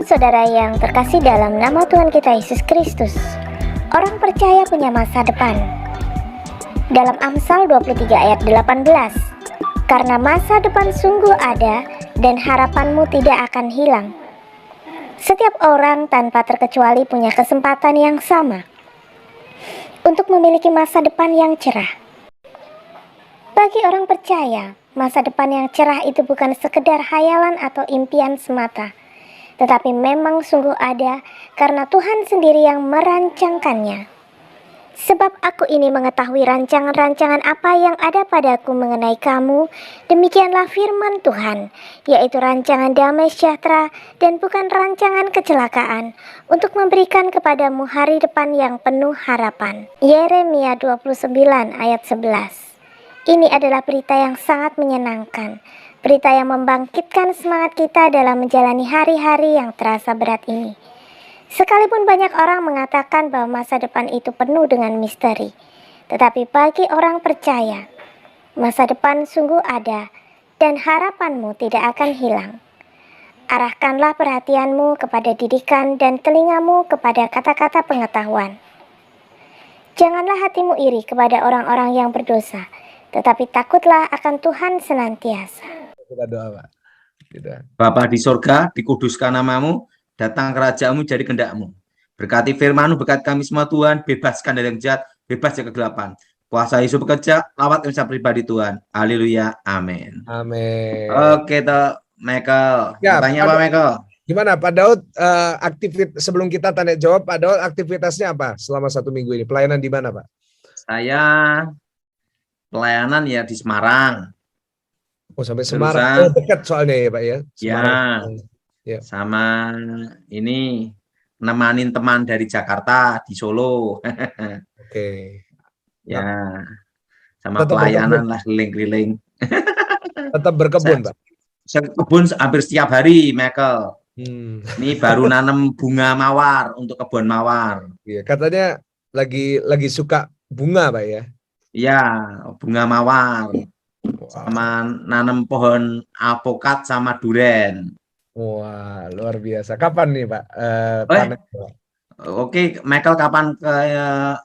saudara yang terkasih dalam nama Tuhan kita Yesus Kristus. Orang percaya punya masa depan. Dalam Amsal 23 ayat 18, karena masa depan sungguh ada dan harapanmu tidak akan hilang. Setiap orang tanpa terkecuali punya kesempatan yang sama untuk memiliki masa depan yang cerah. Bagi orang percaya, masa depan yang cerah itu bukan sekedar hayalan atau impian semata, tetapi memang sungguh ada karena Tuhan sendiri yang merancangkannya. Sebab aku ini mengetahui rancangan-rancangan apa yang ada padaku mengenai kamu, demikianlah firman Tuhan, yaitu rancangan damai sejahtera dan bukan rancangan kecelakaan, untuk memberikan kepadamu hari depan yang penuh harapan. Yeremia 29 ayat 11. Ini adalah berita yang sangat menyenangkan, berita yang membangkitkan semangat kita dalam menjalani hari-hari yang terasa berat ini. Sekalipun banyak orang mengatakan bahwa masa depan itu penuh dengan misteri, tetapi bagi orang percaya, masa depan sungguh ada dan harapanmu tidak akan hilang. Arahkanlah perhatianmu kepada didikan dan telingamu kepada kata-kata pengetahuan. Janganlah hatimu iri kepada orang-orang yang berdosa, tetapi takutlah akan Tuhan senantiasa. Kita doa, Pak. Bapa di sorga, dikuduskan namamu, datang kerajaanmu jadi kehendakmu. Berkati firman-Mu, berkat kami semua Tuhan, bebaskan dari yang jahat, bebas dari kegelapan. Kuasa Yesus bekerja, lawat Indonesia pribadi Tuhan. Haleluya, amin. Amin. Oke, toh, Michael. Ya, Tanya Pak Michael. Gimana Pak Daud, sebelum kita tanya jawab, Pak Daud aktivitasnya apa selama 1 minggu ini? Pelayanan di mana, Pak? Saya pelayanan ya di Semarang. Oh, sampai Semarang. Oh, dekat soalnya ya, Pak ya. Semarang. Ya. Sama ini nemanin teman dari Jakarta di Solo. Oke. Ya. Sama tetap pelayanan lah, keliling-keliling. Tetap berkebun, Pak. Saya kebun hampir setiap hari, Michael. Ini baru nanam bunga mawar untuk kebun mawar. Iya, katanya lagi suka bunga, Pak ya. Iya, bunga mawar. Sama nanam pohon alpukat sama duren. Wah, luar biasa. Kapan nih, Pak? Panen, Pak? Oke, Michael kapan ke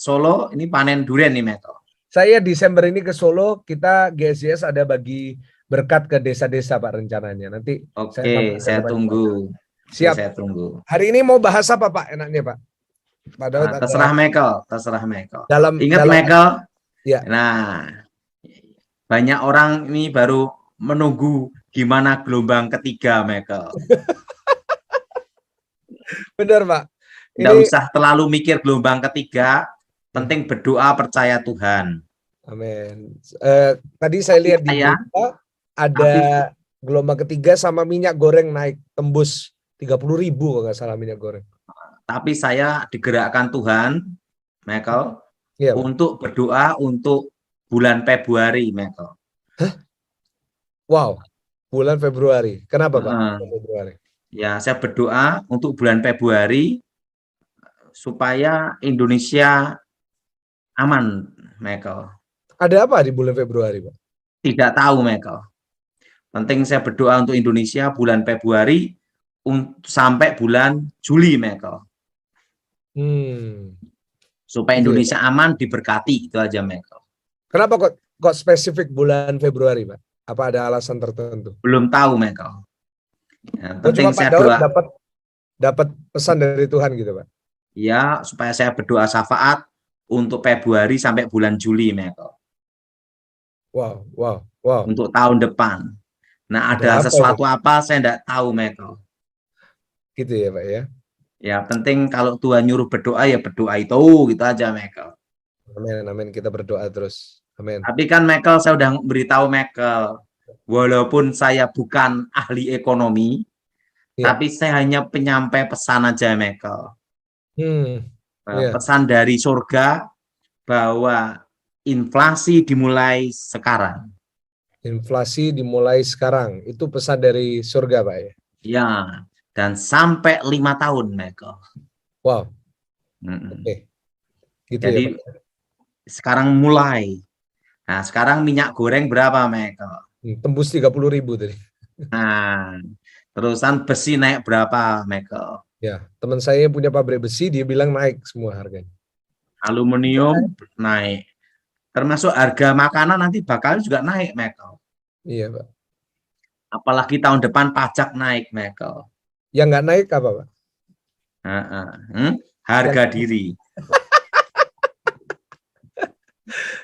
Solo? Ini panen duren nih, Michael. Saya Desember ini ke Solo, kita GSJS ada bagi berkat ke desa-desa, Pak, rencananya. Nanti oke, saya tunggu. Siap. Saya tunggu. Hari ini mau bahas apa, Pak? Enaknya, Pak? Pak Daud, terserah Michael, terserah Michael. Ingat Michael? Ya. Nah, banyak orang ini baru menunggu gimana gelombang ketiga, Michael. Benar, Pak. Nggak usah terlalu mikir gelombang ketiga, penting berdoa percaya Tuhan. Amin. Tadi saya lihat di berita ada gelombang ketiga sama minyak goreng naik tembus 30.000 kalau nggak salah minyak goreng. Tapi saya digerakkan Tuhan, Michael, untuk berdoa untuk bulan Februari, Michael. Hah? Wow, bulan Februari. Kenapa, Pak? Februari. Ya, saya berdoa untuk bulan Februari supaya Indonesia aman, Michael. Ada apa di bulan Februari, Pak? Tidak tahu, Michael. Penting saya berdoa untuk Indonesia bulan Februari sampai bulan Juli, Michael. Supaya Indonesia aman, diberkati, itu aja, Michael. Kenapa kok spesifik bulan Februari, Pak? Apa ada alasan tertentu? Belum tahu, Michael. Ya, penting cuma saya Pak Daud doa. Dapat pesan dari Tuhan gitu, Pak. Ya, supaya saya berdoa syafaat untuk Februari sampai bulan Juli, Michael. Wow. Untuk tahun depan. Nah, ada sesuatu apa saya enggak tahu, Michael. Gitu ya, Pak ya. Ya, penting kalau Tuhan nyuruh berdoa ya berdoa itu, gitu aja, Michael. Amin, kita berdoa terus. Amin. Tapi kan Michael, saya udah beritahu Michael, walaupun saya bukan ahli ekonomi, tapi saya hanya penyampai pesan aja, Michael. Pesan dari surga bahwa inflasi dimulai sekarang. Inflasi dimulai sekarang. Itu pesan dari surga, Pak ya? Ya, dan sampai 5 tahun, Michael. Wow. Oke. Gitu. Jadi ya, Pak? Sekarang mulai. Nah, sekarang minyak goreng berapa, Michael? Tembus 30.000 tadi. Nah, Terusan besi naik berapa, Michael? Ya, teman saya yang punya pabrik besi dia bilang naik semua harganya. Aluminium naik. Termasuk harga makanan nanti bakal juga naik, Michael. Iya, Pak. Apalagi tahun depan pajak naik, Michael. Yang nggak naik apa, Pak? Harga diri.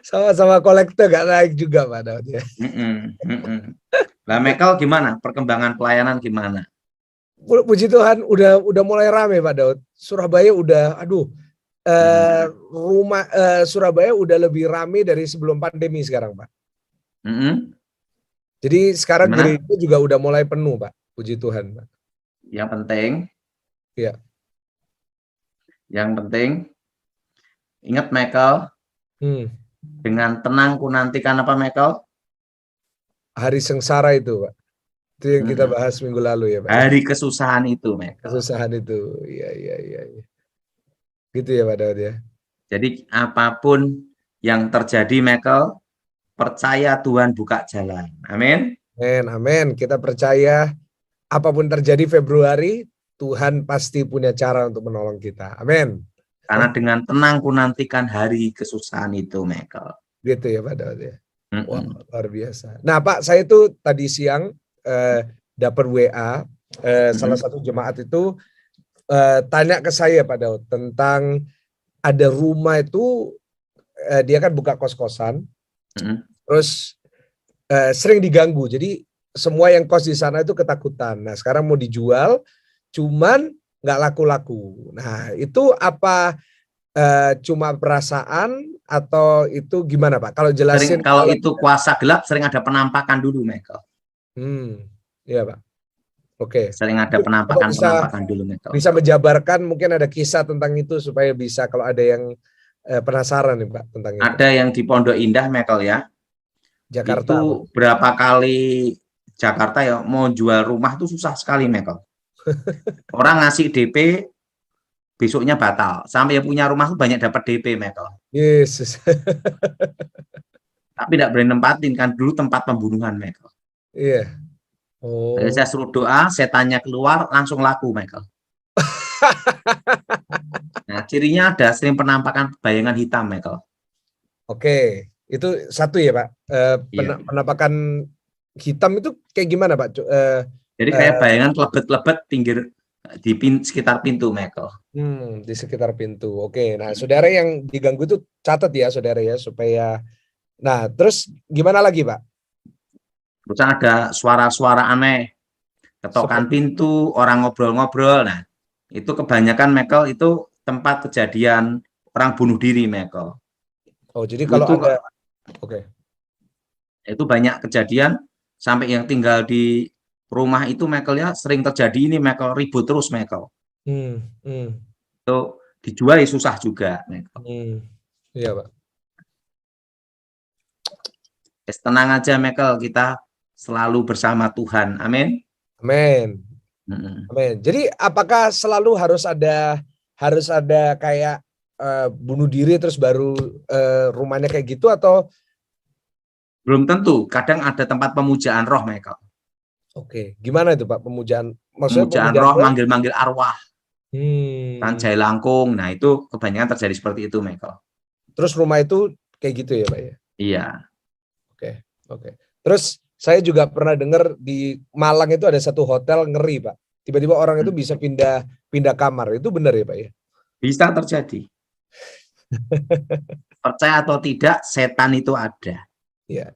Sama-sama kolektor nggak naik juga, Pak Daud ya. Nah, Michael gimana? Perkembangan pelayanan gimana? Puji Tuhan udah mulai rame, Pak Daud. Surabaya udah, Surabaya udah lebih rame dari sebelum pandemi sekarang, Pak. Jadi sekarang Gimana? gereja juga udah mulai penuh, Pak. Puji Tuhan, Pak. Yang penting, Iya. Yang penting, ingat Michael, dengan tenang ku nantikan apa, Michael? Hari sengsara itu, Pak. Itu yang kita bahas minggu lalu ya, Pak. Hari kesusahan itu, Michael. Kesusahan itu, iya. Gitu ya, Pak Daud ya. Jadi apapun yang terjadi, Michael, percaya Tuhan buka jalan. Amin. Amin. Kita percaya apapun terjadi Februari, Tuhan pasti punya cara untuk menolong kita. Amin. Karena dengan tenang ku nantikan hari kesusahan itu, Michael. Gitu ya, Pak Daud ya. Wah, luar biasa. Nah, Pak, saya tuh tadi siang dapat WA salah satu jemaat itu tanya ke saya, Pak Daud, tentang ada rumah itu dia kan buka kos-kosan, terus sering diganggu. Jadi semua yang kos di sana itu ketakutan. Nah, sekarang mau dijual, cuman nggak laku-laku. Nah, itu apa cuma perasaan atau itu gimana, Pak? Kalau jelasin. Kalau itu kuasa gelap, sering ada penampakan dulu, Michael. Iya, Pak. Oke. Sering ada penampakan dulu, Michael. Bisa menjabarkan, mungkin ada kisah tentang itu supaya bisa kalau ada yang penasaran nih, Pak, tentang itu. Ada yang di Pondok Indah, Michael ya. Jakarta. Itu berapa kali Jakarta ya mau jual rumah tuh susah sekali, Michael. Orang ngasih DP besoknya batal. Sampai yang punya rumah tuh banyak dapat DP, Michael. Yesus. Tapi tidak berani nempatin, kan dulu tempat pembunuhan, Michael. Iya. Oh. Jadi saya suruh doa, setannya keluar, langsung laku, Michael. Nah, cirinya ada sering penampakan bayangan hitam, Michael. Oke, itu satu ya, Pak. Penampakan hitam itu kayak gimana, Pak? Jadi kayak bayangan kelebet-kelebet pinggir di sekitar pintu, Michael. Di sekitar pintu. Oke, nah saudara yang diganggu itu catat ya, saudara ya, supaya. Nah, terus gimana lagi, Pak? Terus ada suara-suara aneh, ketokan pintu, orang ngobrol-ngobrol. Nah, itu kebanyakan, Michael, itu tempat kejadian orang bunuh diri, Michael. Oh, jadi kalau itu, ada, itu banyak kejadian sampai yang tinggal di rumah itu, Michael ya, sering terjadi ini, Michael, ribut terus, Michael. Itu dijual susah juga, Michael. Iya, Pak. Tenang aja, Michael, kita selalu bersama Tuhan. Amin. Amin. Amin. Jadi apakah selalu harus ada kayak bunuh diri terus baru rumahnya kayak gitu, atau belum tentu? Kadang ada tempat pemujaan roh, Michael. Oke, gimana itu, Pak, pemujaan? Maksudnya pemujaan roh, manggil-manggil arwah. Kan jai langkung. Nah, itu kebanyakan terjadi seperti itu, Michael. Terus rumah itu kayak gitu ya, Pak ya? Iya. Oke. Terus saya juga pernah dengar di Malang itu ada satu hotel ngeri, Pak. Tiba-tiba orang itu bisa pindah kamar. Itu benar ya, Pak ya? Bisa terjadi. Percaya atau tidak, setan itu ada. Iya.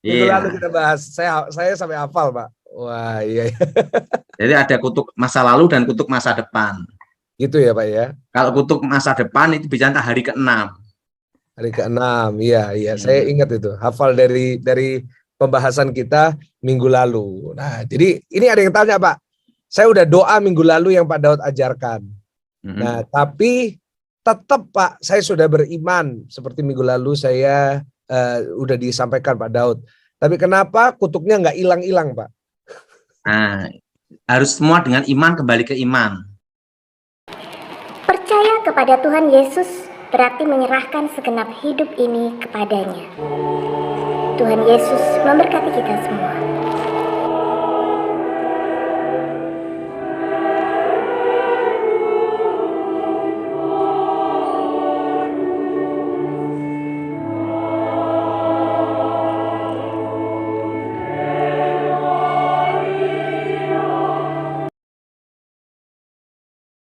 Minggu lalu kita bahas. Saya sampai hafal, Pak. Wah, iya. Jadi ada kutuk masa lalu dan kutuk masa depan. Gitu ya, Pak ya? Kalau kutuk masa depan itu bicara hari ke-6. Hari ke-6, iya. Saya ingat itu. Hafal dari pembahasan kita minggu lalu. Nah, jadi ini ada yang tanya, Pak. Saya udah doa minggu lalu yang Pak Daud ajarkan. Nah, tapi tetap, Pak, saya sudah beriman. Seperti minggu lalu saya udah disampaikan Pak Daud. Tapi kenapa kutuknya nggak hilang-hilang, Pak? Nah, harus semua dengan iman kembali ke iman. Percaya kepada Tuhan Yesus berarti menyerahkan segenap hidup ini kepadanya. Tuhan Yesus memberkati kita semua.